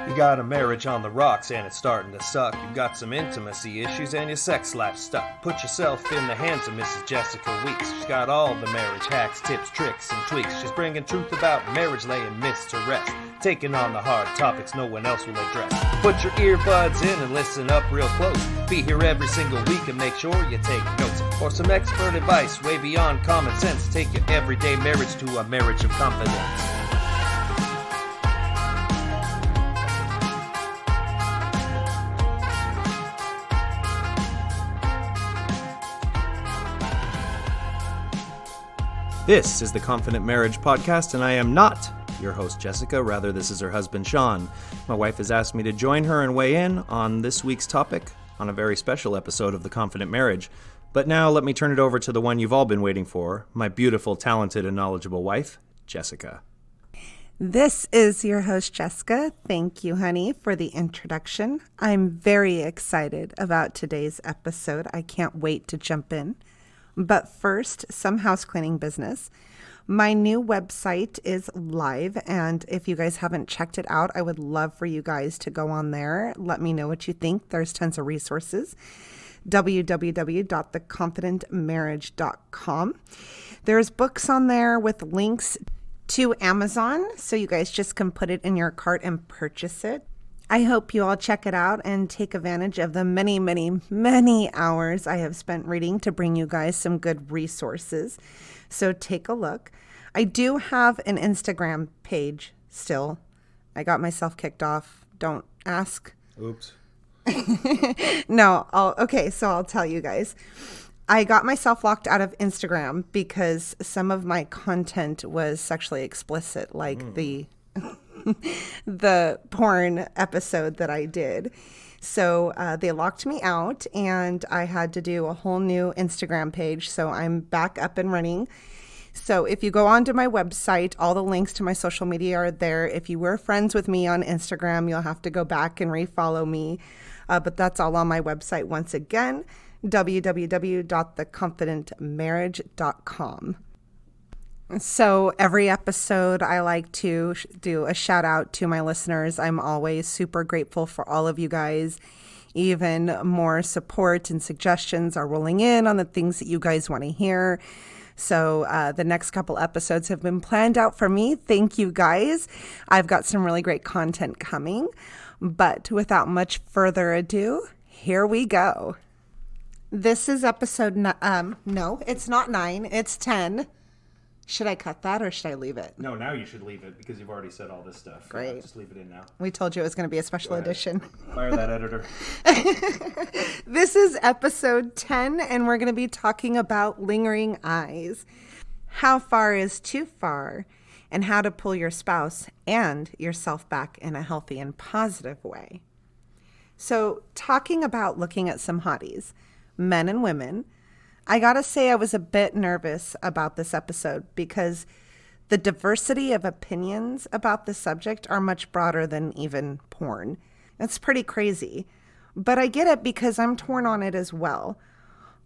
You got a marriage on the rocks and it's starting to suck. You got some intimacy issues and your sex life stuck. Put yourself in the hands of Mrs. Jessica Weeks. She's got all the marriage hacks, tips, tricks, and tweaks. She's bringing truth about marriage, laying myths to rest. Taking on the hard topics no one else will address. Put your earbuds in and listen up real close. Be here every single week and make sure you take notes. For some expert advice way beyond common sense. Take your everyday marriage to a marriage of confidence. This is the Confident Marriage Podcast, and I am not your host, Jessica. Rather, this is her husband, Sean. My wife has asked me to join her and weigh in on this week's topic on a very special episode of The Confident Marriage. But now let me turn it over to the one you've all been waiting for, my beautiful, talented, and knowledgeable wife, Jessica. This is your host, Jessica. Thank you, honey, for the introduction. I'm very excited about today's episode. I can't wait to jump in. But first, some house cleaning business. My new website is live, and if you guys haven't checked it out, I would love for you guys to go on there. Let me know what you think. There's tons of resources. www.theconfidentmarriage.com. There's books on there with links to Amazon, so you guys just can put it in your cart and purchase it. I hope you all check it out and take advantage of the many, many, many hours I have spent reading to bring you guys some good resources. So take a look. I do have an Instagram page still. I got myself kicked off. Don't ask. Oops. No. So I'll tell you guys. I got myself locked out of Instagram because some of my content was sexually explicit, like the porn episode that I did. So they locked me out and I had to do a whole new Instagram page. So I'm back up and running. So if you go onto my website, all the links to my social media are there. If you were friends with me on Instagram, you'll have to go back and refollow me. But that's all on my website once again, www.theconfidentmarriage.com. So every episode, I like to do a shout out to my listeners. I'm always super grateful for all of you guys. Even more support and suggestions are rolling in on the things that you guys want to hear. So the next couple episodes have been planned out for me. Thank you guys. I've got some really great content coming. But without much further ado, here we go. This is episode, no, it's not 9, it's 10. Should I cut that or should I leave it? No, now you should leave it because you've already said all this stuff. Great. Yeah, just leave it in now. We told you it was going to be a special edition. Fire that editor. This is episode 10, and we're going to be talking about lingering eyes. How far is too far, and how to pull your spouse and yourself back in a healthy and positive way. So, talking about looking at some hotties, men and women, I gotta say I was a bit nervous about this episode because the diversity of opinions about the subject are much broader than even porn. It's pretty crazy, but I get it because I'm torn on it as well.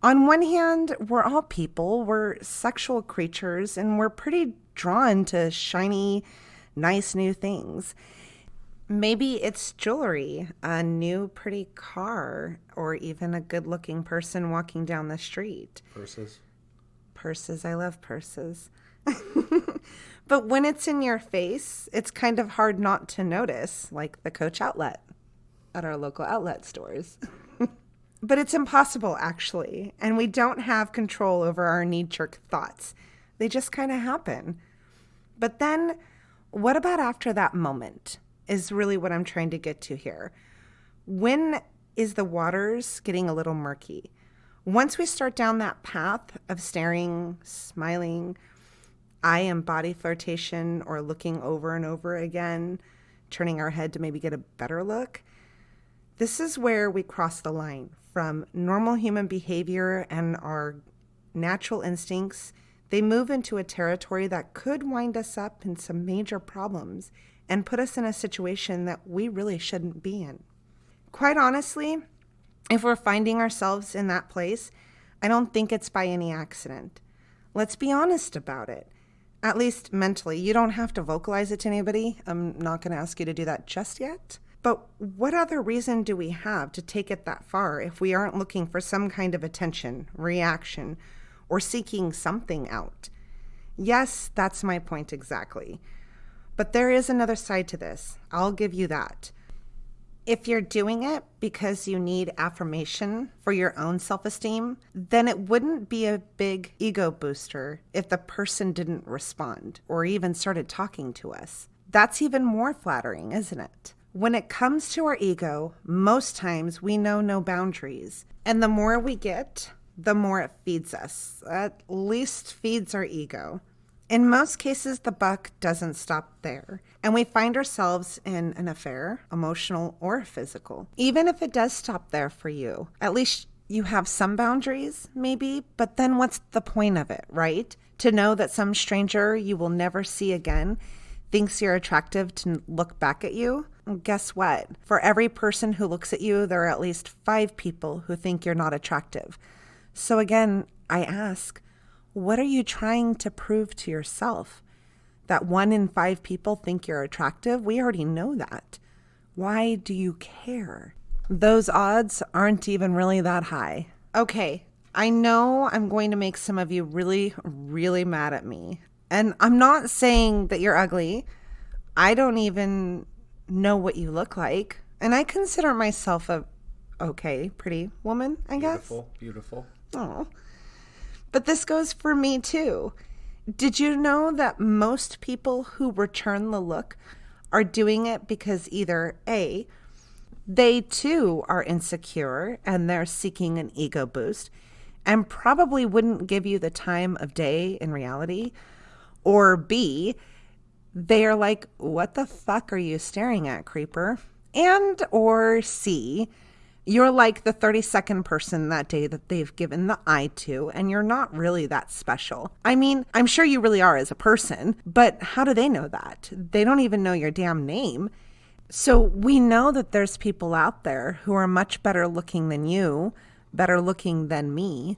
On one hand, we're all people, we're sexual creatures, and we're pretty drawn to shiny, nice new things. Maybe it's jewelry, a new pretty car, or even a good-looking person walking down the street. Purses. Purses, I love purses. But when it's in your face, it's kind of hard not to notice, like the Coach outlet at our local outlet stores. But it's impossible, actually, and we don't have control over our knee-jerk thoughts. They just kind of happen. But then, what about after that moment? Is really what I'm trying to get to here. When is the waters getting a little murky? Once we start down that path of staring, smiling, eye and body flirtation, or looking over and over again, turning our head to maybe get a better look, this is where we cross the line from normal human behavior and our natural instincts. They move into a territory that could wind us up in some major problems and put us in a situation that we really shouldn't be in. Quite honestly, if we're finding ourselves in that place, I don't think it's by any accident. Let's be honest about it. At least mentally. You don't have to vocalize it to anybody. I'm not going to ask you to do that just yet. But what other reason do we have to take it that far if we aren't looking for some kind of attention, reaction, or seeking something out? Yes, that's my point exactly. But there is another side to this. I'll give you that. If you're doing it because you need affirmation for your own self-esteem, then it wouldn't be a big ego booster if the person didn't respond or even started talking to us. That's even more flattering, isn't it? When it comes to our ego, most times we know no boundaries. And the more we get, the more it feeds us. At least feeds our ego. In most cases, the buck doesn't stop there, and we find ourselves in an affair, emotional or physical. Even if it does stop there for you, at least you have some boundaries, maybe, but then what's the point of it, right? To know that some stranger you will never see again thinks you're attractive to look back at you? Well, guess what? For every person who looks at you, there are at least 5 people who think you're not attractive. So again, I ask, what are you trying to prove to yourself? That 1 in 5 people think you're attractive? We already know that. Why do you care? Those odds aren't even really that high. Okay, I know I'm going to make some of you really, really mad at me. And I'm not saying that you're ugly. I don't even know what you look like. And I consider myself a pretty woman, I guess. Beautiful. Oh. But this goes for me too. Did you know that most people who return the look are doing it because either A, they too are insecure and they're seeking an ego boost and probably wouldn't give you the time of day in reality, or B, they are like, what the fuck are you staring at, creeper? And or C, you're like the 32nd person that day that they've given the eye to, and you're not really that special. I mean, I'm sure you really are as a person, but how do they know that? They don't even know your damn name. So we know that there's people out there who are much better looking than you, better looking than me.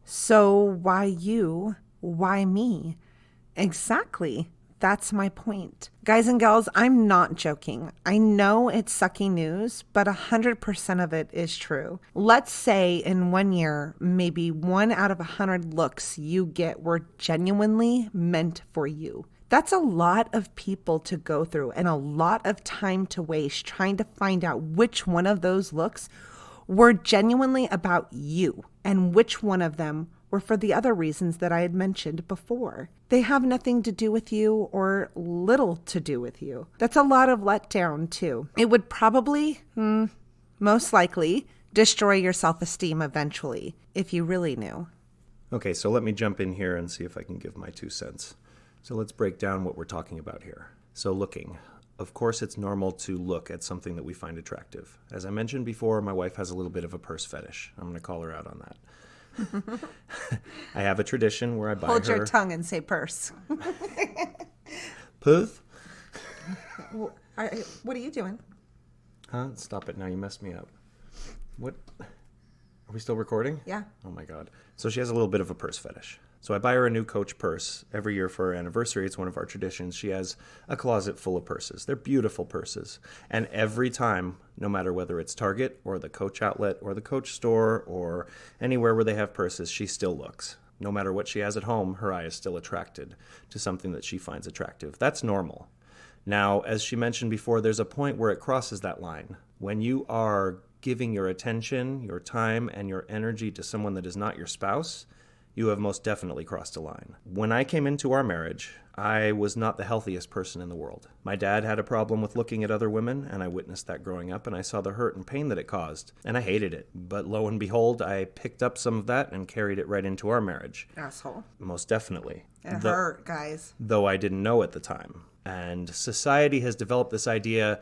So why you? Why me? Exactly. That's my point. Guys and gals, I'm not joking. I know it's sucky news, but 100% of it is true. Let's say in 1 year, maybe 1 out of 100 looks you get were genuinely meant for you. That's a lot of people to go through and a lot of time to waste trying to find out which one of those looks were genuinely about you and which one of them were for the other reasons that I had mentioned before. They have nothing to do with you or little to do with you. That's a lot of letdown too. It would probably, most likely, destroy your self-esteem eventually if you really knew. Okay, so let me jump in here and see if I can give my 2 cents. So let's break down what we're talking about here. So looking. Of course, it's normal to look at something that we find attractive. As I mentioned before, my wife has a little bit of a purse fetish. I'm going to call her out on that. I have a tradition where I buy Hold her... your tongue and say purse. Puth? What are you doing? Huh? Stop it now. You messed me up. What? Are we still recording? Yeah. Oh my God. So she has a little bit of a purse fetish. So I buy her a new Coach purse every year for her anniversary. It's one of our traditions. She has a closet full of purses. They're beautiful purses. And every time, no matter whether it's Target or the Coach outlet or the Coach store or anywhere where they have purses, she still looks. No matter what she has at home, her eye is still attracted to something that she finds attractive. That's normal. Now, as she mentioned before, there's a point where it crosses that line. When you are giving your attention, your time, and your energy to someone that is not your spouse, you have most definitely crossed a line. When I came into our marriage, I was not the healthiest person in the world. My dad had a problem with looking at other women, and I witnessed that growing up, and I saw the hurt and pain that it caused, and I hated it. But lo and behold, I picked up some of that and carried it right into our marriage. Asshole. Most definitely. It hurt, guys. Though I didn't know at the time. And society has developed this idea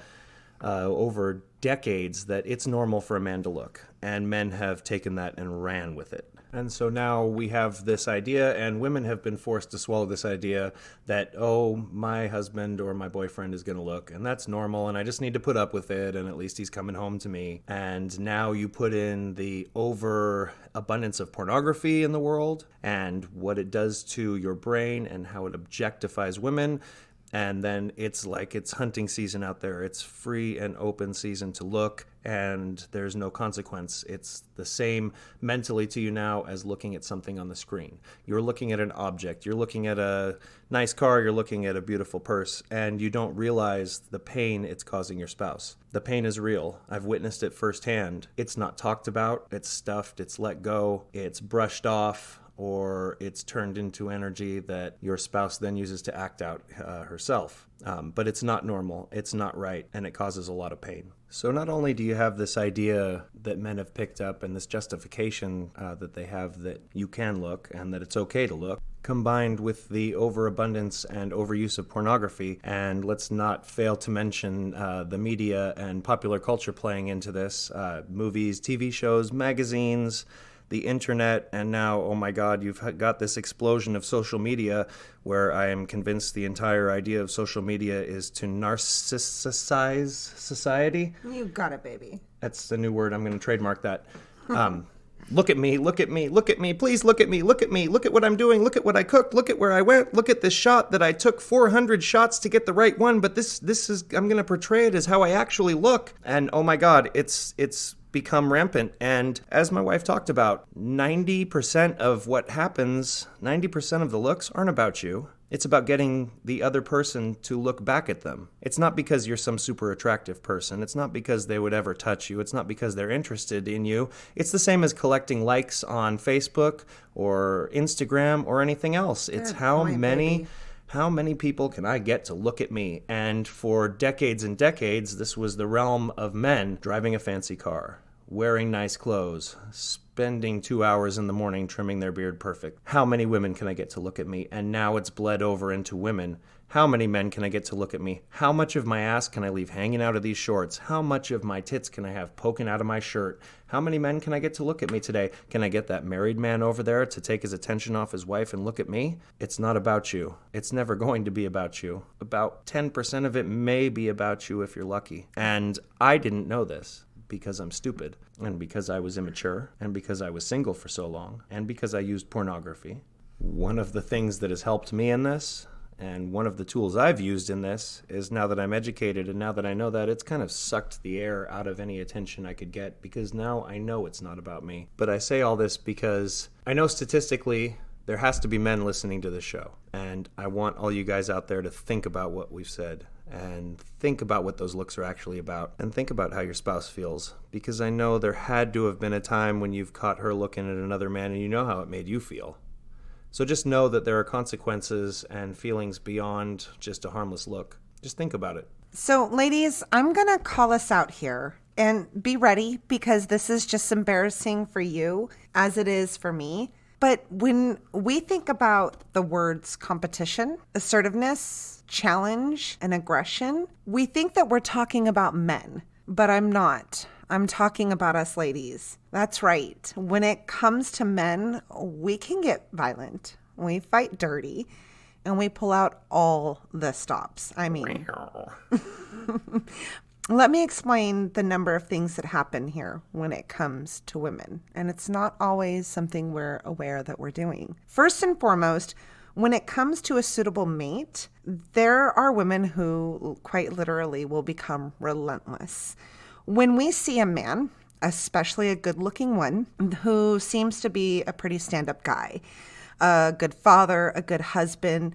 over decades that it's normal for a man to look, and men have taken that and ran with it. And so now we have this idea, and women have been forced to swallow this idea that, oh, my husband or my boyfriend is going to look, and that's normal, and I just need to put up with it, and at least he's coming home to me. And now you put in the overabundance of pornography in the world, and what it does to your brain, and how it objectifies women. And then it's like it's hunting season out there. It's free and open season to look, and there's no consequence. It's the same mentally to you now as looking at something on the screen. You're looking at an object. You're looking at a nice car. You're looking at a beautiful purse, and you don't realize the pain it's causing your spouse. The pain is real. I've witnessed it firsthand. It's not talked about. It's stuffed. It's let go. It's brushed off, or it's turned into energy that your spouse then uses to act out herself. But it's not normal, it's not right, and it causes a lot of pain. So not only do you have this idea that men have picked up and this justification that they have that you can look and that it's okay to look, combined with the overabundance and overuse of pornography, and let's not fail to mention the media and popular culture playing into this, movies, TV shows, magazines, the internet, and now, oh my God, you've got this explosion of social media where I am convinced the entire idea of social media is to narcissize society. You got it, baby. That's the new word. I'm going to trademark that. Look at me, look at me, look at me, please look at me, look at me, look at what I'm doing, look at what I cooked, look at where I went, look at this shot that I took 400 shots to get the right one, but this is, I'm going to portray it as how I actually look. And oh my God, it's become rampant. And as my wife talked about, 90% of what happens, 90% of the looks aren't about you. It's about getting the other person to look back at them. It's not because you're some super attractive person. It's not because they would ever touch you. It's not because they're interested in you. It's the same as collecting likes on Facebook or Instagram or anything else. It's how many people can I get to look at me? And for decades and decades, this was the realm of men driving a fancy car, wearing nice clothes, spending 2 hours in the morning trimming their beard perfect. How many women can I get to look at me? And now it's bled over into women. How many men can I get to look at me? How much of my ass can I leave hanging out of these shorts? How much of my tits can I have poking out of my shirt? How many men can I get to look at me today? Can I get that married man over there to take his attention off his wife and look at me? It's not about you. It's never going to be about you. About 10% of it may be about you if you're lucky. And I didn't know this because I'm stupid, and because I was immature, and because I was single for so long, and because I used pornography. One of the things that has helped me in this, and one of the tools I've used in this, is now that I'm educated and now that I know that, it's kind of sucked the air out of any attention I could get, because now I know it's not about me. But I say all this because I know statistically there has to be men listening to this show, and I want all you guys out there to think about what we've said, and think about what those looks are actually about, and think about how your spouse feels, because I know there had to have been a time when you've caught her looking at another man and you know how it made you feel. So just know that there are consequences and feelings beyond just a harmless look. Just think about it. So, ladies, I'm going to call us out here, and be ready, because this is just embarrassing for you as it is for me. But when we think about the words competition, assertiveness, challenge, and aggression, we think that we're talking about men, but I'm not. I'm talking about us ladies. That's right. When it comes to men, we can get violent. We fight dirty, and we pull out all the stops. I mean, let me explain the number of things that happen here when it comes to women. And it's not always something we're aware that we're doing. First and foremost, when it comes to a suitable mate, there are women who quite literally will become relentless. When we see a man, especially a good-looking one, who seems to be a pretty stand-up guy, a good father, a good husband,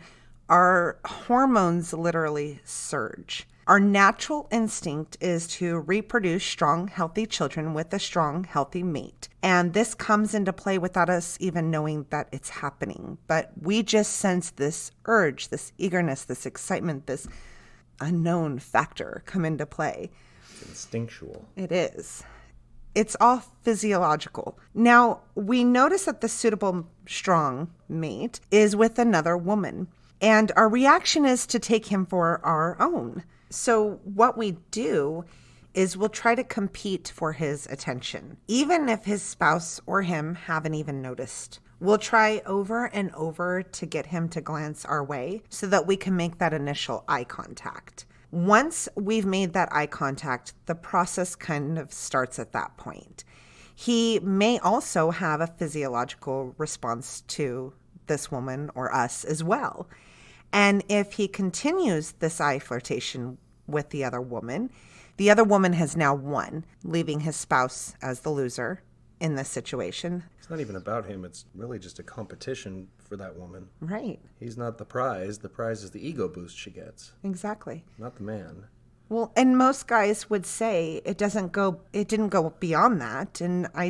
our hormones literally surge. Our natural instinct is to reproduce strong, healthy children with a strong, healthy mate. And this comes into play without us even knowing that it's happening. But we just sense this urge, this eagerness, this excitement, this unknown factor come into play. It's instinctual. It is. It's all physiological. Now, we notice that the suitable, strong mate is with another woman. And our reaction is to take him for our own. So what we do is we'll try to compete for his attention, even if his spouse or him haven't even noticed. We'll try over and over to get him to glance our way so that we can make that initial eye contact. Once we've made that eye contact, the process kind of starts at that point. He may also have a physiological response to this woman or us as well. And if he continues this eye flirtation with the other woman has now won, leaving his spouse as the loser in this situation. It's not even about him. It's really just a competition for that woman. Right. He's not the prize. The prize is the ego boost she gets. Exactly. Not the man. Well, and most guys would say it didn't go beyond that. And I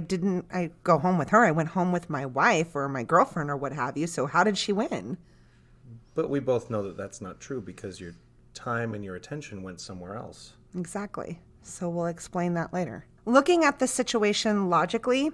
go home with her. I went home with my wife or my girlfriend or what have you. So how did she win? But we both know that that's not true because your time and your attention went somewhere else. Exactly. So we'll explain that later. Looking at the situation logically,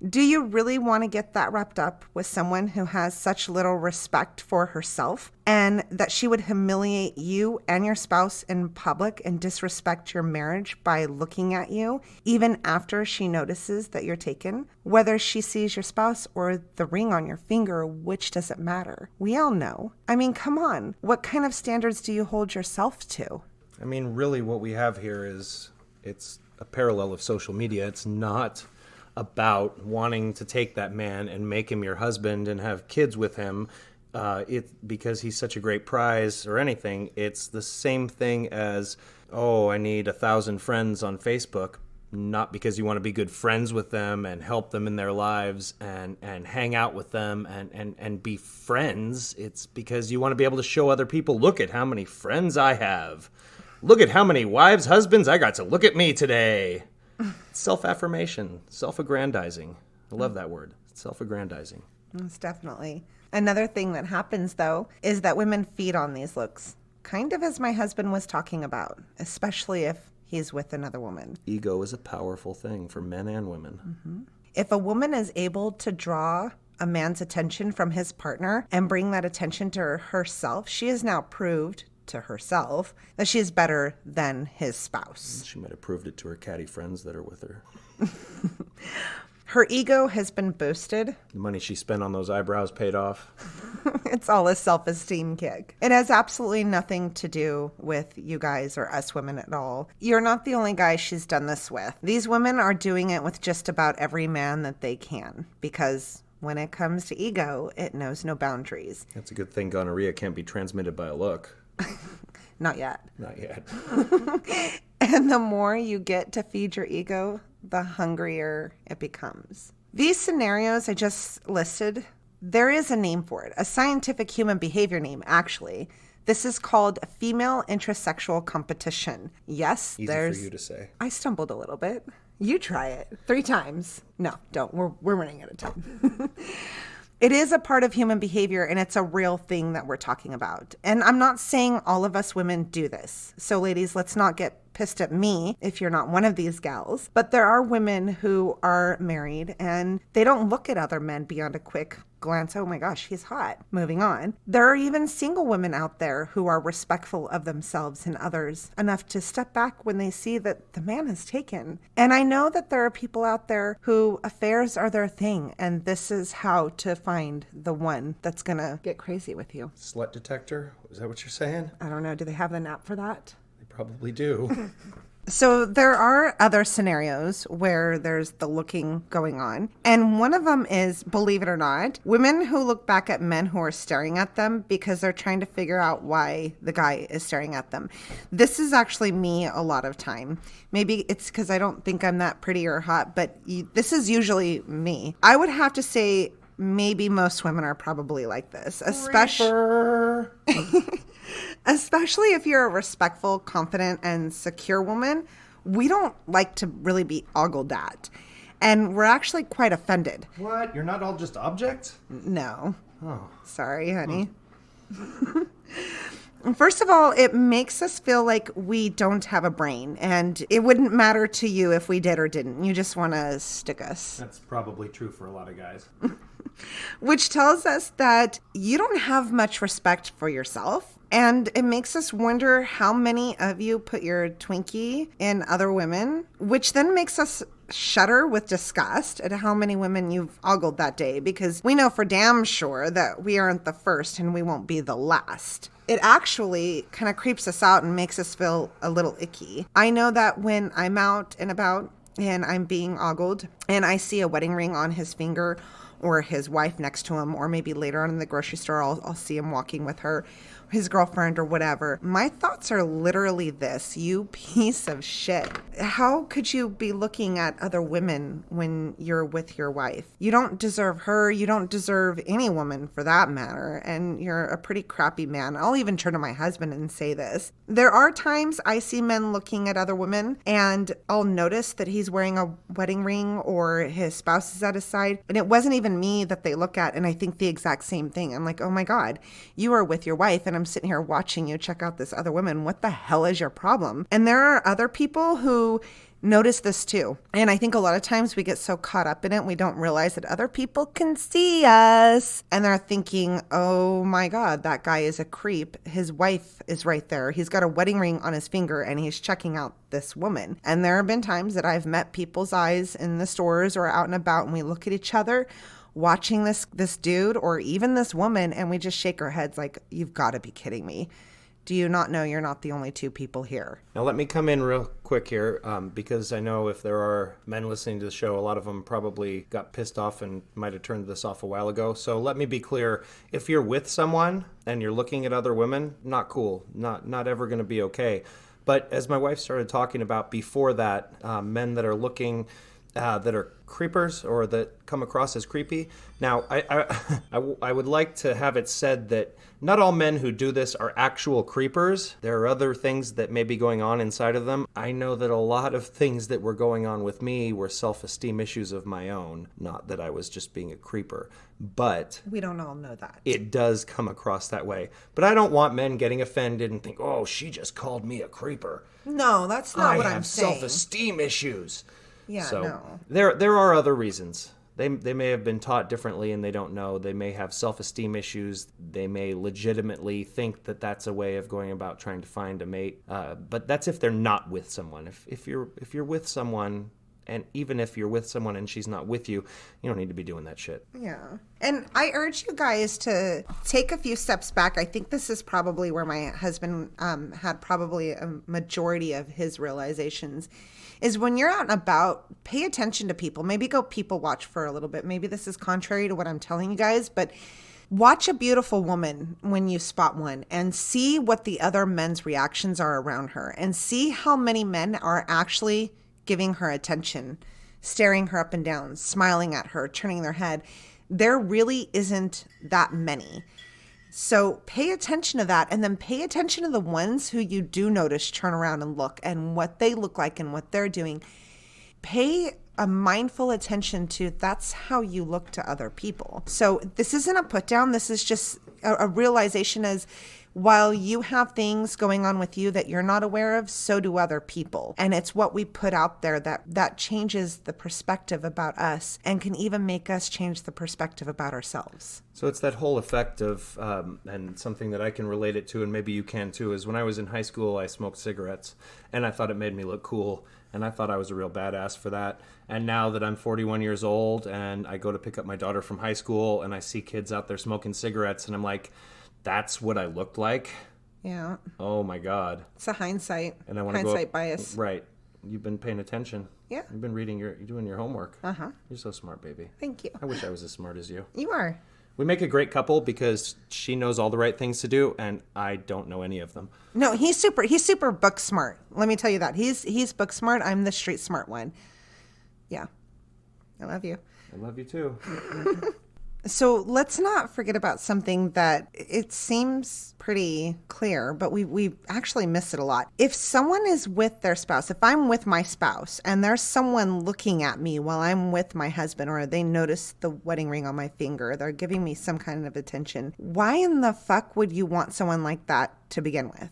do you really want to get that wrapped up with someone who has such little respect for herself and that she would humiliate you and your spouse in public and disrespect your marriage by looking at you even after she notices that you're taken? Whether she sees your spouse or the ring on your finger, which doesn't matter. We all know. I mean, come on. What kind of standards do you hold yourself to? I mean, really what we have here is it's a parallel of social media. It's not about wanting to take that man and make him your husband and have kids with him because he's such a great prize or anything. It's the same thing as, I need 1,000 friends on Facebook, not because you want to be good friends with them and help them in their lives and hang out with them and be friends. It's because you want to be able to show other people, look at how many friends I have. Look at how many wives, husbands I got to look at me today. Self-affirmation, self-aggrandizing. I love that word, self-aggrandizing. It's definitely. Another thing that happens, though, is that women feed on these looks, kind of as my husband was talking about, especially if he's with another woman. Ego is a powerful thing for men and women. Mm-hmm. If a woman is able to draw a man's attention from his partner and bring that attention to herself, she has now proved to herself that she is better than his spouse. She might have proved it to her catty friends that are with her. Her ego has been boosted. The money she spent on those eyebrows paid off. It's all a self-esteem kick. It has absolutely nothing to do with you guys or us women at all. You're not the only guy she's done this with. These women are doing it with just about every man that they can because when it comes to ego, it knows no boundaries. That's a good thing gonorrhea can't be transmitted by a look. Not yet. Not yet. And the more you get to feed your ego, the hungrier it becomes. These scenarios I just listed, there is a name for it, a scientific human behavior name, actually. This is called female intrasexual competition. Yes, Easy for you to say. I stumbled a little bit. You try it 3 times. No, don't. We're running out of time. It is a part of human behavior, and it's a real thing that we're talking about. And I'm not saying all of us women do this. So ladies, let's not get pissed at me if you're not one of these gals. But there are women who are married, and they don't look at other men beyond a quick glance. Oh my gosh, he's hot. Moving on. There are even single women out there who are respectful of themselves and others enough to step back when they see that the man is taken. And I know that there are people out there who affairs are their thing, and this is how to find the one that's gonna get crazy with you. Slut detector? Is that what you're saying? I don't know. Do they have an app for that? They probably do. So there are other scenarios where there's the looking going on. And one of them is, believe it or not, women who look back at men who are staring at them because they're trying to figure out why the guy is staring at them. This is actually me a lot of time. Maybe it's because I don't think I'm that pretty or hot, but this is usually me. I would have to say maybe most women are probably like this, especially if you're a respectful, confident, and secure woman. We don't like to really be ogled at. And we're actually quite offended. What? You're not all just objects? No. Oh. Sorry, honey. First of all, it makes us feel like we don't have a brain. And it wouldn't matter to you if we did or didn't. You just want to stick us. That's probably true for a lot of guys. Which tells us that you don't have much respect for yourself. And it makes us wonder how many of you put your Twinkie in other women, which then makes us shudder with disgust at how many women you've ogled that day, because we know for damn sure that we aren't the first and we won't be the last. It actually kind of creeps us out and makes us feel a little icky. I know that when I'm out and about and I'm being ogled and I see a wedding ring on his finger, or his wife next to him, or maybe later on in the grocery store, I'll see him walking with her, his girlfriend or whatever. My thoughts are literally this: you piece of shit. How could you be looking at other women when you're with your wife? You don't deserve her. You don't deserve any woman for that matter. And you're a pretty crappy man. I'll even turn to my husband and say this. There are times I see men looking at other women and I'll notice that he's wearing a wedding ring or his spouse is at his side. And it wasn't even me that they look at. And I think the exact same thing. I'm like, oh my God, you are with your wife and I'm sitting here watching you check out this other woman. What the hell is your problem? And there are other people who notice this too. And I think a lot of times we get so caught up in it, we don't realize that other people can see us. And they're thinking, oh my God, that guy is a creep. His wife is right there. He's got a wedding ring on his finger and he's checking out this woman. And there have been times that I've met people's eyes in the stores or out and about and we look at each other watching this dude or even this woman and we just shake our heads like, you've got to be kidding me. Do you not know you're not the only two people here? Now let me come in real quick here because I know if there are men listening to the show, a lot of them probably got pissed off and might have turned this off a while ago. So let me be clear. If you're with someone and you're looking at other women, not cool. Not ever going to be okay. But as my wife started talking about before that, men that are looking that are creepers or that come across as creepy. Now, I would like to have it said that not all men who do this are actual creepers. There are other things that may be going on inside of them. I know that a lot of things that were going on with me were self-esteem issues of my own, not that I was just being a creeper. But we don't all know that. It does come across that way. But I don't want men getting offended and think, oh, she just called me a creeper. No, that's not what I'm saying. I have self-esteem issues. Yeah, so no. There are other reasons. They may have been taught differently and they don't know. They may have self-esteem issues. They may legitimately think that that's a way of going about trying to find a mate. But that's if they're not with someone. If you're with someone, and even if you're with someone and she's not with you, you don't need to be doing that shit. Yeah. And I urge you guys to take a few steps back. I think this is probably where my husband had probably a majority of his realizations. Is when you're out and about, pay attention to people. Maybe go people watch for a little bit. Maybe this is contrary to what I'm telling you guys, but watch a beautiful woman when you spot one and see what the other men's reactions are around her and see how many men are actually giving her attention, staring her up and down, smiling at her, turning their head. There really isn't that many. So pay attention to that and then pay attention to the ones who you do notice turn around and look and what they look like and what they're doing. Pay a mindful attention to that's how you look to other people. So this isn't a put down. This is just a realization as while you have things going on with you that you're not aware of, so do other people. And it's what we put out there that changes the perspective about us and can even make us change the perspective about ourselves. So it's that whole effect of, and something that I can relate it to, and maybe you can too, is when I was in high school, I smoked cigarettes, and I thought it made me look cool, and I thought I was a real badass for that. And now that I'm 41 years old, and I go to pick up my daughter from high school, and I see kids out there smoking cigarettes, and I'm like, that's what I looked like? Yeah. Oh my God. It's a hindsight. And I want to hindsight bias. Right. You've been paying attention. Yeah. You've been reading you're doing your homework. Uh-huh. You're so smart, baby. Thank you. I wish I was as smart as you. You are. We make a great couple because she knows all the right things to do and I don't know any of them. No, he's super book smart. Let me tell you that. He's book smart. I'm the street smart one. Yeah. I love you. I love you too. So let's not forget about something that it seems pretty clear, but we actually miss it a lot. If someone is with their spouse, if I'm with my spouse and there's someone looking at me while I'm with my husband, or they notice the wedding ring on my finger, they're giving me some kind of attention, why in the fuck would you want someone like that to begin with?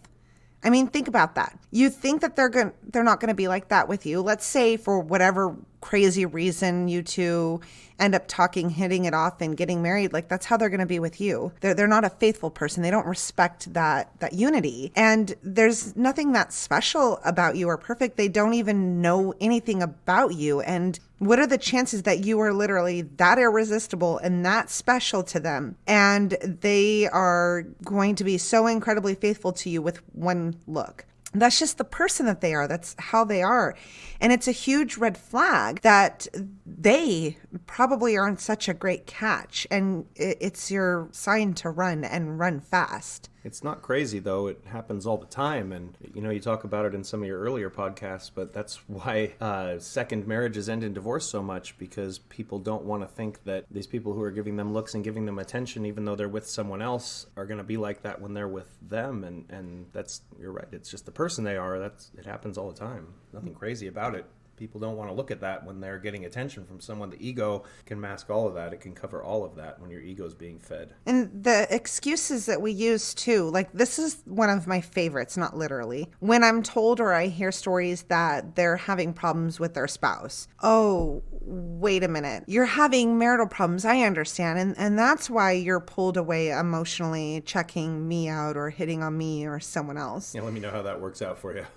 I mean, think about that. You think that they're not going to be like that with you. Let's say for whatever crazy reason you two end up talking, hitting it off and getting married. Like that's how they're going to be with you. They're not a faithful person. They don't respect that unity. And there's nothing that special about you or perfect. They don't even know anything about you. And what are the chances that you are literally that irresistible and that special to them? And they are going to be so incredibly faithful to you with one look. That's just the person that they are. That's how they are. And it's a huge red flag that they probably aren't such a great catch. And it's your sign to run and run fast. It's not crazy, though. It happens all the time. And, you talk about it in some of your earlier podcasts, but that's why second marriages end in divorce so much, because people don't want to think that these people who are giving them looks and giving them attention, even though they're with someone else, are going to be like that when they're with them. And that's, you're right. It's just the person they are. It happens all the time. Nothing crazy about it. People don't want to look at that when they're getting attention from someone. The ego can mask all of that. It can cover all of that when your ego is being fed. And the excuses that we use too, like this is one of my favorites, not literally. When I'm told or I hear stories that they're having problems with their spouse. Oh, wait a minute. You're having marital problems. I understand. And that's why you're pulled away emotionally, checking me out or hitting on me or someone else. Yeah, let me know how that works out for you.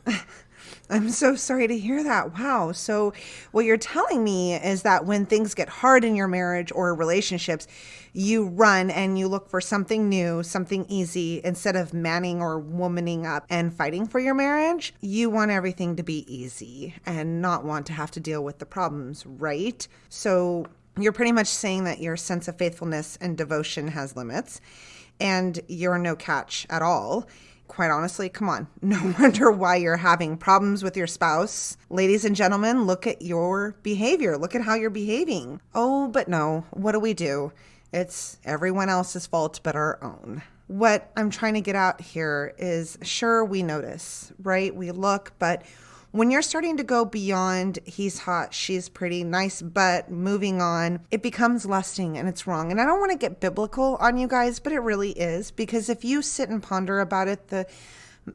I'm so sorry to hear that. Wow. So what you're telling me is that when things get hard in your marriage or relationships, you run and you look for something new, something easy, instead of manning or womaning up and fighting for your marriage. You want everything to be easy and not want to have to deal with the problems, right? So you're pretty much saying that your sense of faithfulness and devotion has limits and you're no catch at all. Quite honestly, come on. No wonder why you're having problems with your spouse. Ladies and gentlemen, look at your behavior. Look at how you're behaving. Oh, but no. What do? It's everyone else's fault but our own. What I'm trying to get out here is, sure, we notice, right? We look, but when you're starting to go beyond he's hot, she's pretty, nice butt, moving on, it becomes lusting and it's wrong. And I don't want to get biblical on you guys, but it really is, because if you sit and ponder about it, the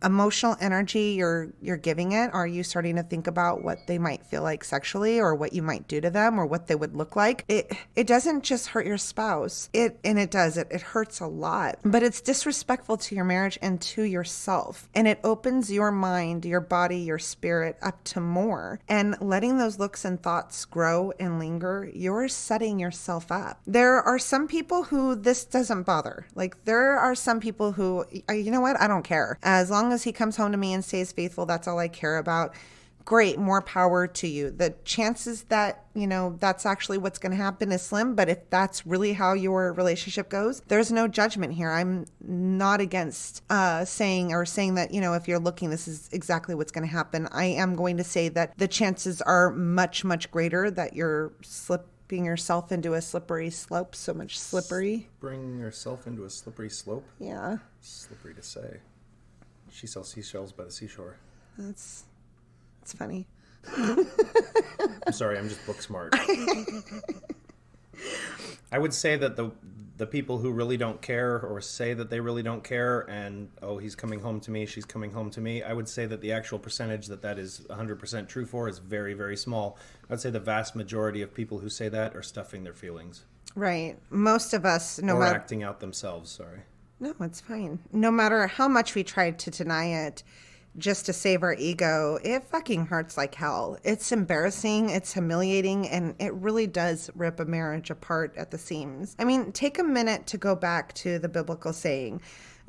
emotional energy you're giving it, are you starting to think about what they might feel like sexually or what you might do to them or what they would look like? It doesn't just hurt your spouse. It hurts a lot, but it's disrespectful to your marriage and to yourself. And it opens your mind, your body, your spirit up to more. And letting those looks and thoughts grow and linger, you're setting yourself up. There are some people who this doesn't bother. Like there are some people who, you know what? I don't care. As long as he comes home to me and stays faithful, that's all I care about. Great, more power to you. The chances that, that's actually what's going to happen is slim, but if that's really how your relationship goes, there's no judgment here. I'm not against saying that, if you're looking, this is exactly what's going to happen. I am going to say that the chances are much, much greater that you're slipping yourself into a slippery slope, so much slippery. Bring yourself into a slippery slope? Yeah. Slippery to say. She sells seashells by the seashore. It's funny. I'm sorry, I'm just book smart. I would say that the people who really don't care or say that they really don't care and, oh, he's coming home to me, she's coming home to me, I would say that the actual percentage that is 100% true for is very, very small. I'd say the vast majority of people who say that are stuffing their feelings. Right. Most of us, or acting out themselves, sorry. No, it's fine. No matter how much we tried to deny it just to save our ego, it fucking hurts like hell. It's embarrassing, it's humiliating, and it really does rip a marriage apart at the seams. I mean, take a minute to go back to the biblical saying,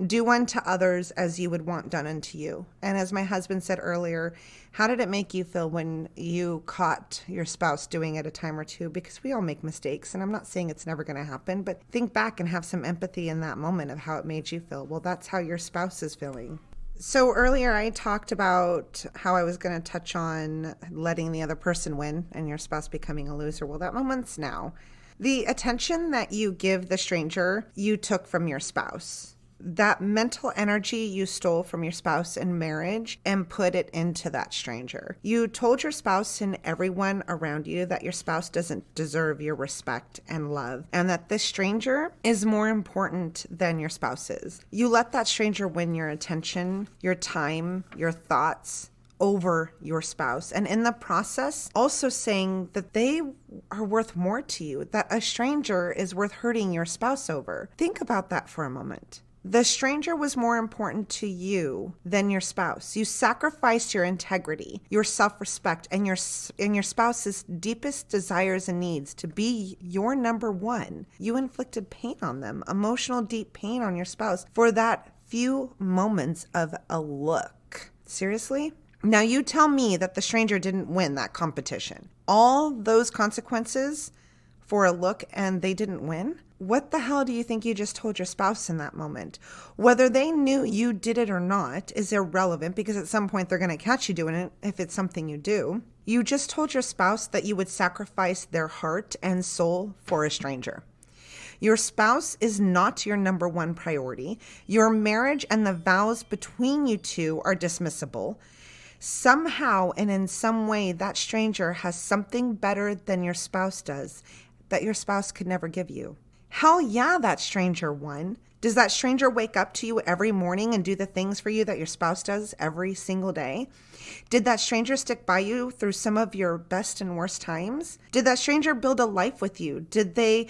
do unto others as you would want done unto you. And as my husband said earlier, how did it make you feel when you caught your spouse doing it a time or two? Because we all make mistakes, and I'm not saying it's never going to happen, but think back and have some empathy in that moment of how it made you feel. Well, that's how your spouse is feeling. So earlier I talked about how I was going to touch on letting the other person win and your spouse becoming a loser. Well, that moment's now. The attention that you give the stranger, you took from your spouse. That mental energy you stole from your spouse in marriage and put it into that stranger. You told your spouse and everyone around you that your spouse doesn't deserve your respect and love, and that this stranger is more important than your spouse is. You let that stranger win your attention, your time, your thoughts over your spouse. And in the process, also saying that they are worth more to you, that a stranger is worth hurting your spouse over. Think about that for a moment. The stranger was more important to you than your spouse. You sacrificed your integrity, your self-respect, and your spouse's deepest desires and needs to be your number one. You inflicted pain on them, emotional, deep pain on your spouse for that few moments of a look. Seriously? Now you tell me that the stranger didn't win that competition. All those consequences for a look and they didn't win? What the hell do you think you just told your spouse in that moment? Whether they knew you did it or not is irrelevant because at some point they're going to catch you doing it if it's something you do. You just told your spouse that you would sacrifice their heart and soul for a stranger. Your spouse is not your number one priority. Your marriage and the vows between you two are dismissible. Somehow and in some way, that stranger has something better than your spouse does that your spouse could never give you. Hell yeah, that stranger won. Does that stranger wake up to you every morning and do the things for you that your spouse does every single day? Did that stranger stick by you through some of your best and worst times? Did that stranger build a life with you? Did they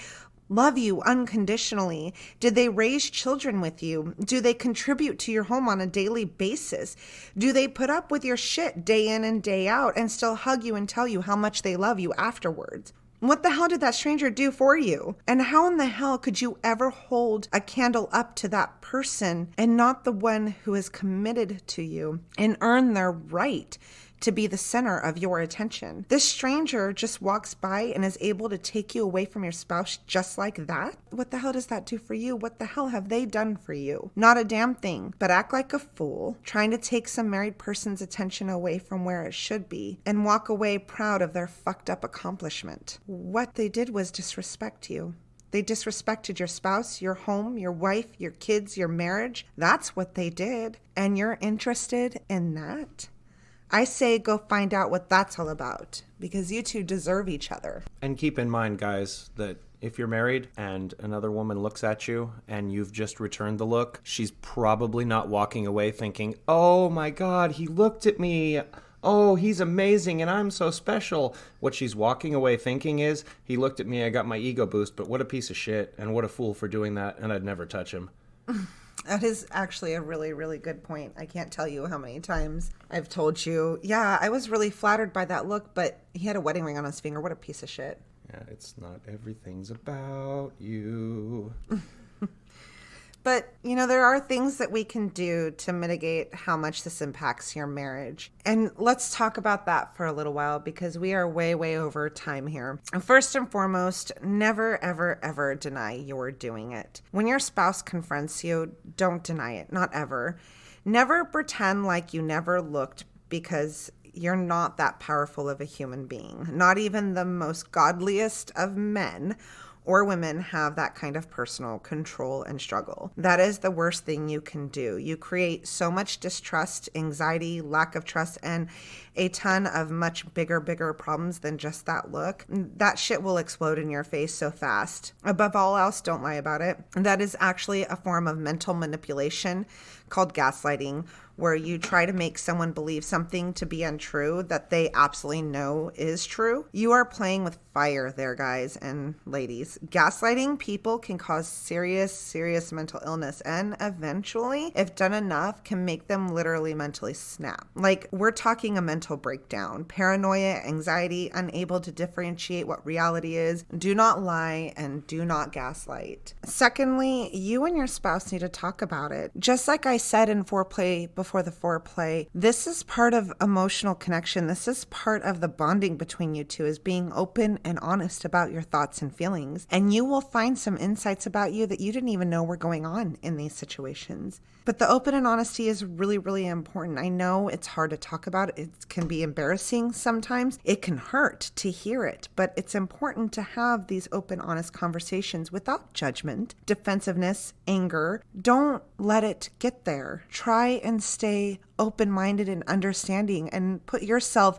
love you unconditionally? Did they raise children with you? Do they contribute to your home on a daily basis? Do they put up with your shit day in and day out and still hug you and tell you how much they love you afterwards? What the hell did that stranger do for you? And how in the hell could you ever hold a candle up to that person and not the one who is committed to you and earn their right to be the center of your attention? This stranger just walks by and is able to take you away from your spouse just like that? What the hell does that do for you? What the hell have they done for you? Not a damn thing, but act like a fool, trying to take some married person's attention away from where it should be and walk away proud of their fucked up accomplishment. What they did was disrespect you. They disrespected your spouse, your home, your wife, your kids, your marriage. That's what they did. And you're interested in that? I say go find out what that's all about, because you two deserve each other. And keep in mind, guys, that if you're married and another woman looks at you and you've just returned the look, she's probably not walking away thinking, oh my God, he looked at me. Oh, he's amazing and I'm so special. What she's walking away thinking is, he looked at me, I got my ego boost, but what a piece of shit and what a fool for doing that, and I'd never touch him. That is actually a really, really good point. I can't tell you how many times I've told you, yeah, I was really flattered by that look, but he had a wedding ring on his finger. What a piece of shit. Yeah, it's not everything's about you. But, there are things that we can do to mitigate how much this impacts your marriage. And let's talk about that for a little while because we are way, way over time here. And first and foremost, never, ever, ever deny you're doing it. When your spouse confronts you, don't deny it. Not ever. Never pretend like you never looked because you're not that powerful of a human being. Not even the most godliest of men or women have that kind of personal control and struggle. That is the worst thing you can do. You create so much distrust, anxiety, lack of trust, and a ton of much bigger problems than just that look. That shit will explode in your face so fast. Above all else, don't lie about it. That is actually a form of mental manipulation called gaslighting, where you try to make someone believe something to be untrue that they absolutely know is true. You are playing with fire there, guys and ladies. Gaslighting people can cause serious mental illness and eventually, if done enough, can make them literally mentally snap. Like, we're talking a mental breakdown, paranoia, anxiety, unable to differentiate what reality is. Do not lie and do not gaslight. Secondly, you and your spouse need to talk about it. Just like I said in foreplay before the foreplay, this is part of emotional connection. This is part of the bonding between you two, is being open and honest about your thoughts and feelings. And you will find some insights about you that you didn't even know were going on in these situations. But the open and honesty is really, really important. I know it's hard to talk about. It can be embarrassing sometimes. It can hurt to hear it, but it's important to have these open, honest conversations without judgment, defensiveness, anger. Don't let it get there. Try and stay open-minded and understanding and put yourself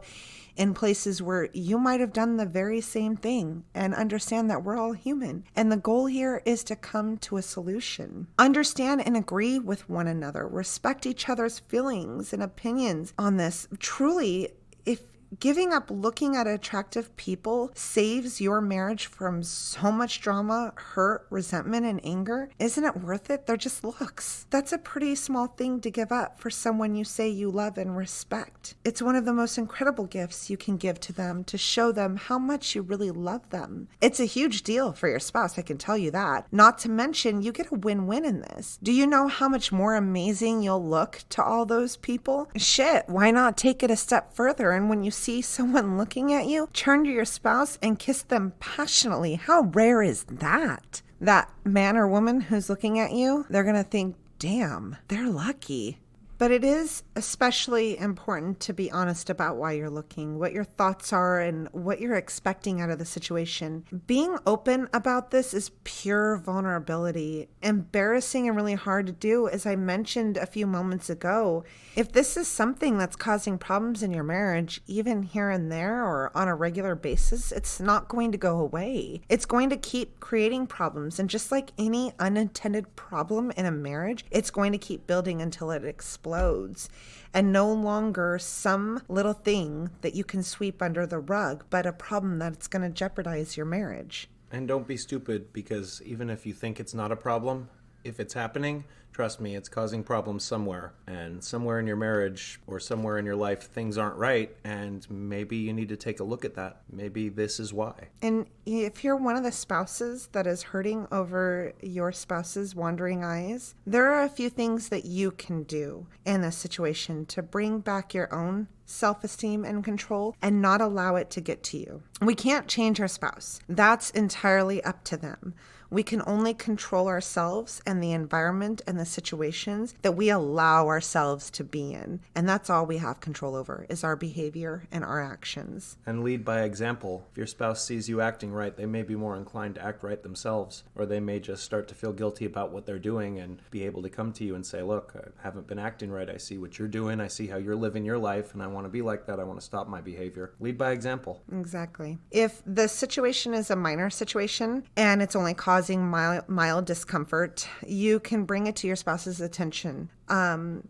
in places where you might have done the very same thing and understand that we're all human. And the goal here is to come to a solution. Understand and agree with one another. Respect each other's feelings and opinions on this. Truly, if giving up looking at attractive people saves your marriage from so much drama, hurt, resentment, and anger. Isn't it worth it? They're just looks. That's a pretty small thing to give up for someone you say you love and respect. It's one of the most incredible gifts you can give to them to show them how much you really love them. It's a huge deal for your spouse, I can tell you that. Not to mention, you get a win-win in this. Do you know how much more amazing you'll look to all those people? Shit, why not take it a step further, and when you see someone looking at you, turn to your spouse and kiss them passionately? How rare is that? That man or woman who's looking at you, they're going to think, damn, they're lucky. But it is especially important to be honest about why you're looking, what your thoughts are, and what you're expecting out of the situation. Being open about this is pure vulnerability. Embarrassing and really hard to do, as I mentioned a few moments ago. If this is something that's causing problems in your marriage, even here and there or on a regular basis, it's not going to go away. It's going to keep creating problems. And just like any unintended problem in a marriage, it's going to keep building until it explodes. And no longer some little thing that you can sweep under the rug, but a problem that's going to jeopardize your marriage. And don't be stupid, because even if you think it's not a problem, if it's happening, trust me, it's causing problems somewhere. And somewhere in your marriage or somewhere in your life, things aren't right. And maybe you need to take a look at that. Maybe this is why. And if you're one of the spouses that is hurting over your spouse's wandering eyes, there are a few things that you can do in this situation to bring back your own self-esteem and control and not allow it to get to you. We can't change our spouse. That's entirely up to them. We can only control ourselves and the environment and the situations that we allow ourselves to be in. And that's all we have control over, is our behavior and our actions. And lead by example. If your spouse sees you acting right, they may be more inclined to act right themselves, or they may just start to feel guilty about what they're doing and be able to come to you and say, look, I haven't been acting right. I see what you're doing. I see how you're living your life, and I want to be like that. I want to stop my behavior. Lead by example. Exactly. If the situation is a minor situation and it's only causing mild discomfort, you can bring it to your spouse's attention.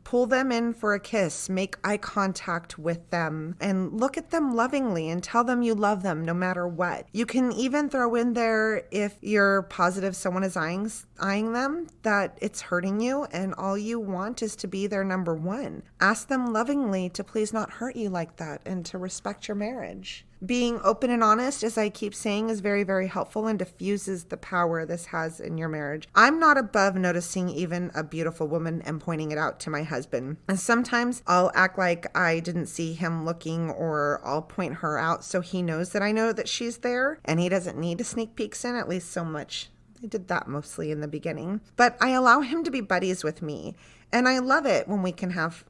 Pull them in for a kiss, make eye contact with them, and look at them lovingly and tell them you love them no matter what. You can even throw in there, if you're positive someone is eyeing them, that it's hurting you and all you want is to be their number one. Ask them lovingly to please not hurt you like that and to respect your marriage. Being open and honest, as I keep saying, is very, very helpful and diffuses the power this has in your marriage. I'm not above noticing even a beautiful woman and pointing it out to my husband. And sometimes I'll act like I didn't see him looking, or I'll point her out so he knows that I know that she's there and he doesn't need to sneak peeks in, at least so much. I did that mostly in the beginning. But I allow him to be buddies with me. And I love it when we can have,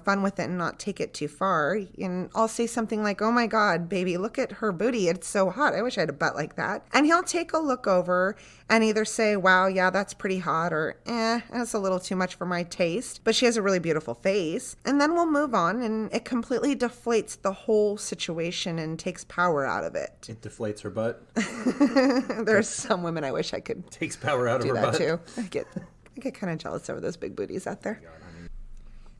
fun with it and not take it too far. And I'll say something like, oh my God, baby, look at her booty. It's so hot. I wish I had a butt like that. And he'll take a look over and either say, wow, yeah, that's pretty hot, or that's a little too much for my taste, but she has a really beautiful face. And then we'll move on, and it completely deflates the whole situation and takes power out of it. It deflates her butt. There's some women I wish I could Takes power out of her that butt. too. I get kind of jealous over those big booties out there.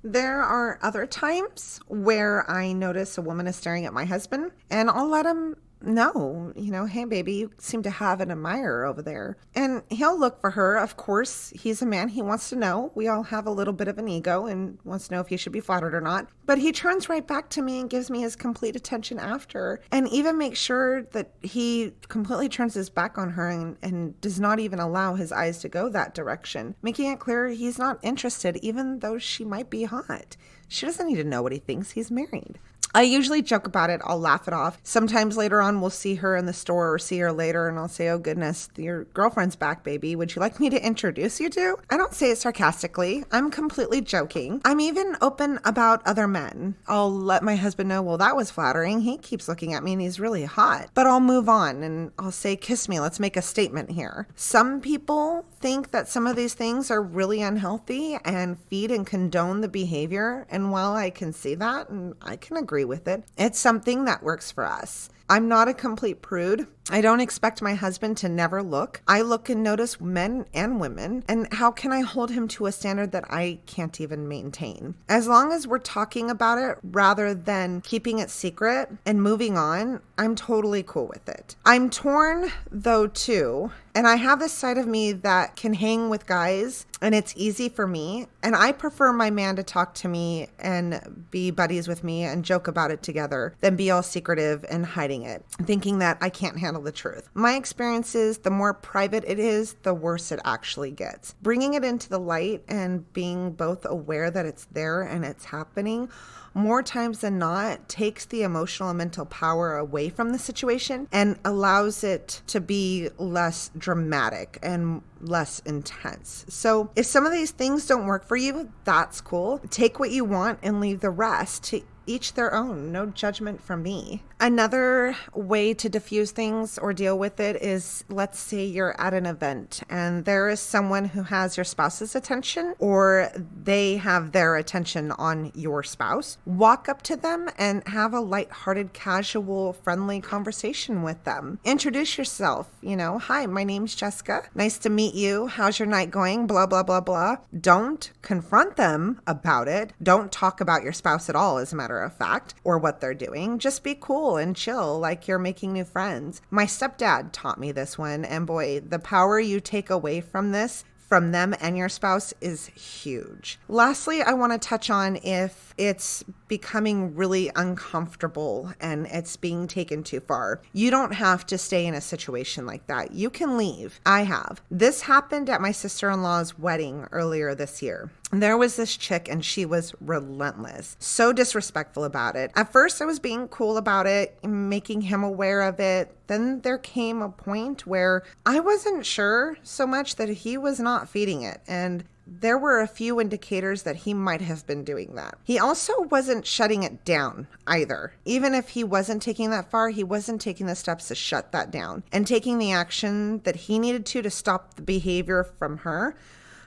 There are other times where I notice a woman is staring at my husband, and I'll let him know, hey, baby, you seem to have an admirer over there. And he'll look for her. Of course, he's a man. He wants to know. We all have a little bit of an ego and wants to know if he should be flattered or not. But he turns right back to me and gives me his complete attention after, and even makes sure that he completely turns his back on her and does not even allow his eyes to go that direction, making it clear he's not interested, even though she might be hot. She doesn't need to know what he thinks. He's married. I usually joke about it. I'll laugh it off. Sometimes later on, we'll see her in the store or see her later, and I'll say, oh, goodness, your girlfriend's back, baby. Would you like me to introduce you to? I don't say it sarcastically. I'm completely joking. I'm even open about other men. I'll let my husband know, well, that was flattering. He keeps looking at me, and he's really hot. But I'll move on, and I'll say, kiss me. Let's make a statement here. Some people think that some of these things are really unhealthy and feed and condone the behavior. And while I can see that, and I can agree with it, it's something that works for us. I'm not a complete prude. I don't expect my husband to never look. I look and notice men and women. And how can I hold him to a standard that I can't even maintain? As long as we're talking about it rather than keeping it secret and moving on, I'm totally cool with it. I'm torn though too. And I have this side of me that can hang with guys and it's easy for me. And I prefer my man to talk to me and be buddies with me and joke about it together than be all secretive and hiding it, thinking that I can't handle the truth. My experience is the more private it is, the worse it actually gets. Bringing it into the light and being both aware that it's there and it's happening more times than not takes the emotional and mental power away from the situation and allows it to be less dramatic and less intense. So if some of these things don't work for you, that's cool. Take what you want and leave the rest. To each their own. No judgment from me. Another way to diffuse things or deal with it is, let's say you're at an event and there is someone who has your spouse's attention or they have their attention on your spouse. Walk up to them and have a lighthearted, casual, friendly conversation with them. Introduce yourself. Hi, my name's Jessica. Nice to meet you. How's your night going? Blah, blah, blah, blah. Don't confront them about it. Don't talk about your spouse at all, as a matter of fact, or what they're doing. Just be cool and chill like you're making new friends. My stepdad taught me this one, and boy, the power you take away from this from them and your spouse is huge. Lastly, I want to touch on if it's becoming really uncomfortable and it's being taken too far. You don't have to stay in a situation like that. You can leave. I have. This happened at my sister-in-law's wedding earlier this year. There was this chick and she was relentless, so disrespectful about it. At first I was being cool about it, making him aware of it. Then there came a point where I wasn't sure so much that he was not feeding it. And there were a few indicators that he might have been doing that. He also wasn't shutting it down either. Even if he wasn't taking that far, he wasn't taking the steps to shut that down and taking the action that he needed to stop the behavior from her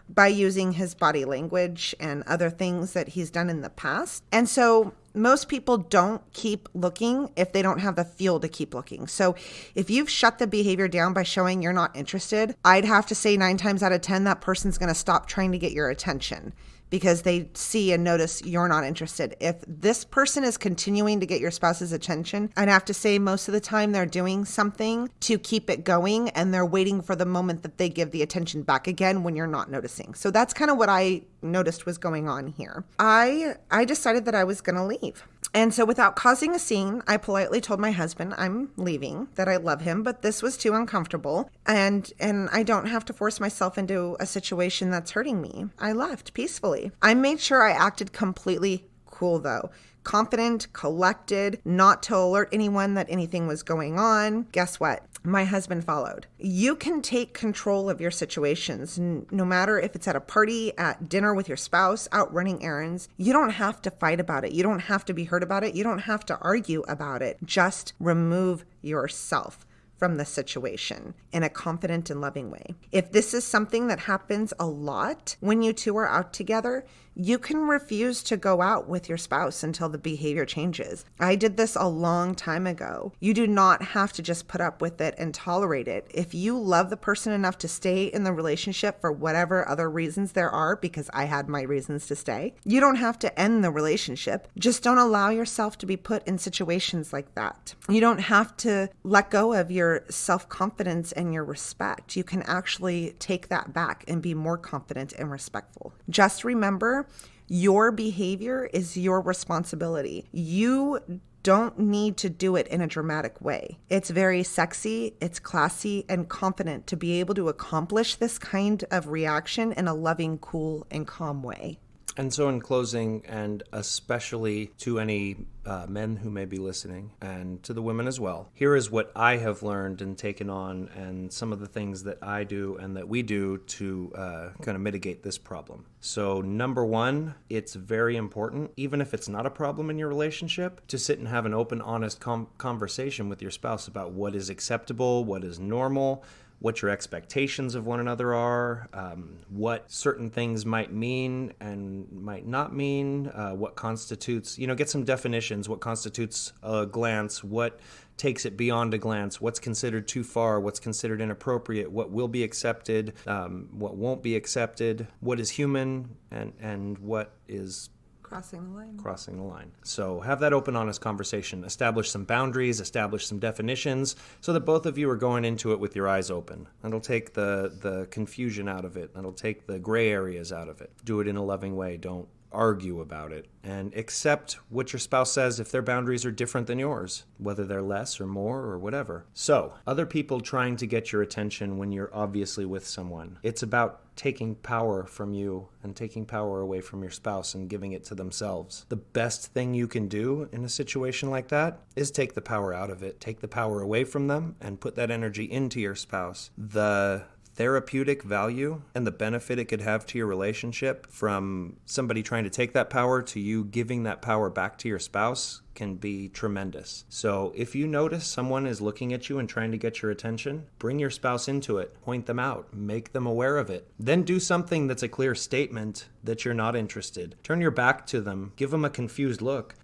by using his body language and other things that he's done in the past. And so most people don't keep looking if they don't have the fuel to keep looking. So if you've shut the behavior down by showing you're not interested, I'd have to say 9 times out of 10, that person's going to stop trying to get your attention because they see and notice you're not interested. If this person is continuing to get your spouse's attention, I'd have to say most of the time they're doing something to keep it going and they're waiting for the moment that they give the attention back again when you're not noticing. So that's kind of what I noticed was going on here. I decided that I was going to leave. And so without causing a scene, I politely told my husband I'm leaving, that I love him, but this was too uncomfortable. And I don't have to force myself into a situation that's hurting me. I left peacefully. I made sure I acted completely cool though. Confident, collected, not to alert anyone that anything was going on. Guess what? My husband followed. You can take control of your situations, no matter if it's at a party, at dinner with your spouse, out running errands. You don't have to fight about it. You don't have to be hurt about it. You don't have to argue about it. Just remove yourself from the situation in a confident and loving way. If this is something that happens a lot when you two are out together, you can refuse to go out with your spouse until the behavior changes. I did this a long time ago. You do not have to just put up with it and tolerate it. If you love the person enough to stay in the relationship for whatever other reasons there are, because I had my reasons to stay, you don't have to end the relationship. Just don't allow yourself to be put in situations like that. You don't have to let go of your self-confidence and your respect. You can actually take that back and be more confident and respectful. Just remember, your behavior is your responsibility. You don't need to do it in a dramatic way. It's very sexy, it's classy, and confident to be able to accomplish this kind of reaction in a loving, cool, and calm way. And so in closing, and especially to any men who may be listening, and to the women as well, here is what I have learned and taken on, and some of the things that I do and that we do to kind of mitigate this problem. So number one, it's very important, even if it's not a problem in your relationship, to sit and have an open, honest conversation with your spouse about what is acceptable, what is normal, what your expectations of one another are, what certain things might mean and might not mean, what constitutes, get some definitions, what constitutes a glance, what takes it beyond a glance, what's considered too far, what's considered inappropriate, what will be accepted, what won't be accepted, what is human, and what is crossing the line. So have that open, honest conversation. Establish some boundaries, establish some definitions so that both of you are going into it with your eyes open. That'll take the confusion out of it. That'll take the gray areas out of it. Do it in a loving way. Don't argue about it, and accept what your spouse says if their boundaries are different than yours, whether they're less or more or whatever. So, other people trying to get your attention when you're obviously with someone. It's about taking power from you and taking power away from your spouse and giving it to themselves. The best thing you can do in a situation like that is take the power out of it. Take the power away from them and put that energy into your spouse. The therapeutic value and the benefit it could have to your relationship from somebody trying to take that power to you giving that power back to your spouse can be tremendous. So if you notice someone is looking at you and trying to get your attention, bring your spouse into it, point them out, make them aware of it. Then do something that's a clear statement that you're not interested. Turn your back to them, give them a confused look.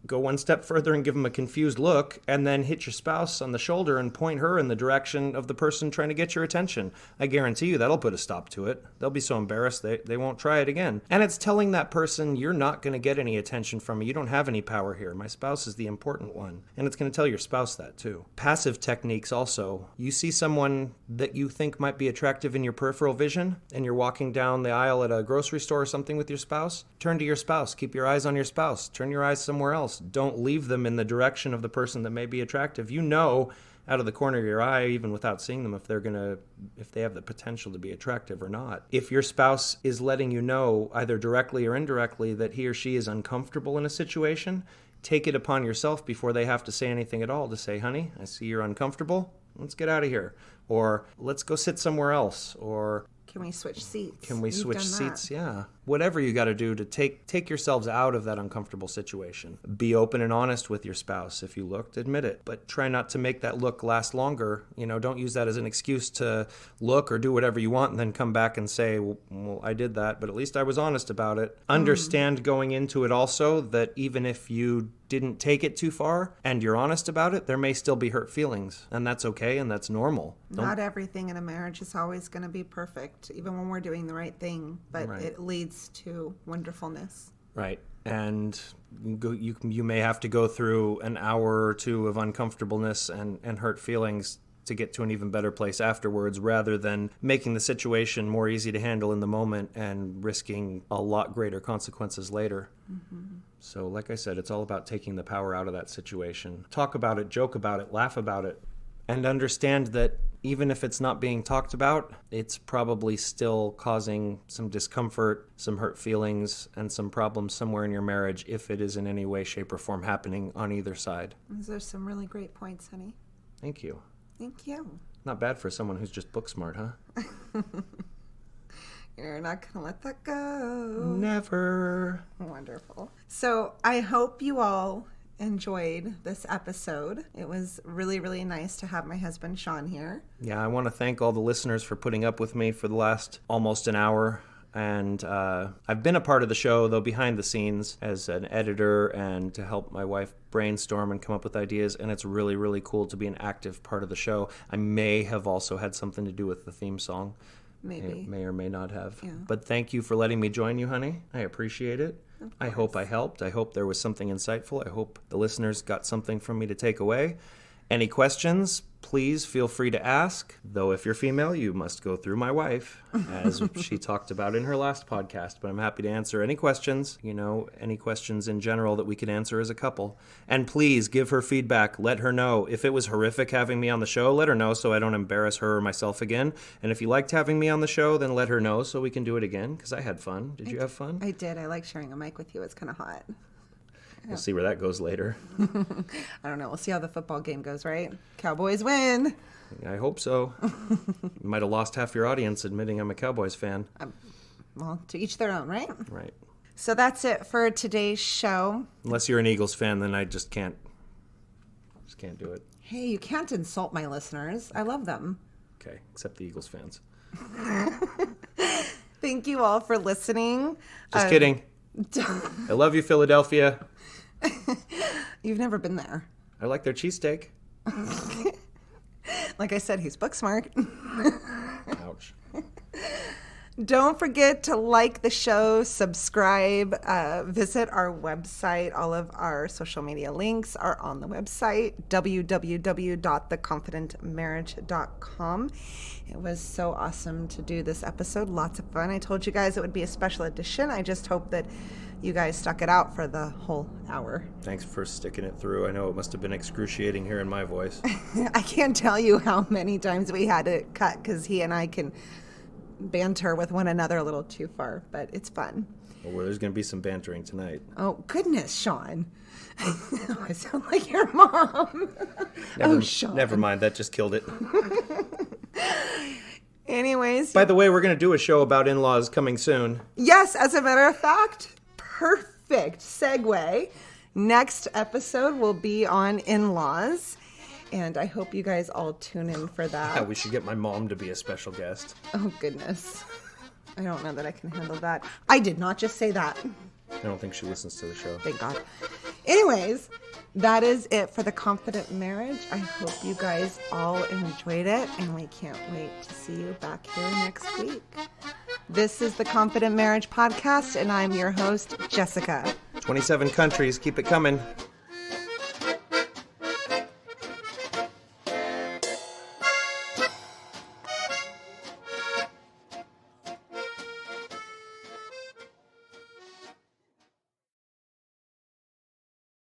Go one step further and give them a confused look, and then hit your spouse on the shoulder and point her in the direction of the person trying to get your attention. I guarantee you that'll put a stop to it. They'll be so embarrassed they won't try it again. And it's telling that person, you're not going to get any attention from me. You don't have any power here. My spouse is the important one. And it's going to tell your spouse that too. Passive techniques also. You see someone that you think might be attractive in your peripheral vision, and you're walking down the aisle at a grocery store or something with your spouse. Turn to your spouse. Keep your eyes on your spouse. Turn your eyes somewhere else. Don't leave them in the direction of the person that may be attractive. You know out of the corner of your eye, even without seeing them, if they have the potential to be attractive or not. If your spouse is letting you know, either directly or indirectly, that he or she is uncomfortable in a situation, take it upon yourself before they have to say anything at all to say, honey, I see you're uncomfortable. Let's get out of here. Or let's go sit somewhere else. Or can we switch seats? Yeah. Whatever you got to do to take yourselves out of that uncomfortable situation. Be open and honest with your spouse. If you looked, admit it. But try not to make that look last longer. Don't use that as an excuse to look or do whatever you want and then come back and say, well, I did that, but at least I was honest about it. Understand going into it also that even if you didn't take it too far and you're honest about it, there may still be hurt feelings. And that's okay and that's normal. Not everything in a marriage is always going to be perfect, even when we're doing the right thing. But it leads to wonderfulness. Right. And you may have to go through an hour or two of uncomfortableness and hurt feelings to get to an even better place afterwards, rather than making the situation more easy to handle in the moment and risking a lot greater consequences later. Mm-hmm. So like I said, it's all about taking the power out of that situation. Talk about it, joke about it, laugh about it, and understand that even if it's not being talked about, it's probably still causing some discomfort, some hurt feelings, and some problems somewhere in your marriage if it is in any way, shape, or form happening on either side. Those are some really great points, honey. Thank you. Thank you. Not bad for someone who's just book smart, huh? You're not going to let that go. Never. Wonderful. So I hope you all enjoyed this episode. It was really, really nice to have my husband, Sean, here. Yeah, I want to thank all the listeners for putting up with me for the last almost an hour. And I've been a part of the show, though, behind the scenes as an editor and to help my wife brainstorm and come up with ideas. And it's really, really cool to be an active part of the show. I may have also had something to do with the theme song. Maybe. May or may not have. Yeah. But thank you for letting me join you, honey. I appreciate it. I hope I helped. I hope there was something insightful. I hope the listeners got something from me to take away. Any questions, please feel free to ask. Though if you're female, you must go through my wife, as she talked about in her last podcast. But I'm happy to answer any questions, any questions in general that we could answer as a couple. And please give her feedback. Let her know. If it was horrific having me on the show, let her know so I don't embarrass her or myself again. And if you liked having me on the show, then let her know so we can do it again, because I had fun. Did you have fun? I did. I like sharing a mic with you. It's kind of hot. We'll see where that goes later. I don't know. We'll see how the football game goes, right? Cowboys win. I hope so. You might have lost half your audience admitting I'm a Cowboys fan. Well, to each their own, right? Right. So that's it for today's show. Unless you're an Eagles fan, then I just can't do it. Hey, you can't insult my listeners. I love them. okay, except the Eagles fans. Thank you all for listening. Just kidding. I love you, Philadelphia. You've never been there. I like their cheesesteak. Like I said, he's book smart. Ouch. Don't forget to like the show, subscribe, visit our website. All of our social media links are on the website, www.theconfidentmarriage.com. It was so awesome to do this episode. Lots of fun. I told you guys it would be a special edition. I just hope that you guys stuck it out for the whole hour. Thanks for sticking it through. I know it must have been excruciating hearing my voice. I can't tell you how many times we had to cut because he and I can banter with one another a little too far, but it's fun. Well, there's going to be some bantering tonight. Oh, goodness, Sean. I sound like your mom. Sean. Never mind. That just killed it. Anyways. By the way, we're going to do a show about in-laws coming soon. Yes, as a matter of fact, perfect segue. Next episode will be on in-laws. And I hope you guys all tune in for that. Yeah, we should get my mom to be a special guest. Oh, goodness. I don't know that I can handle that. I did not just say that. I don't think she listens to the show. Thank God. Anyways, that is it for The Confident Marriage. I hope you guys all enjoyed it, and we can't wait to see you back here next week. This is The Confident Marriage Podcast, and I'm your host, Jessica. 27 countries. Keep it coming.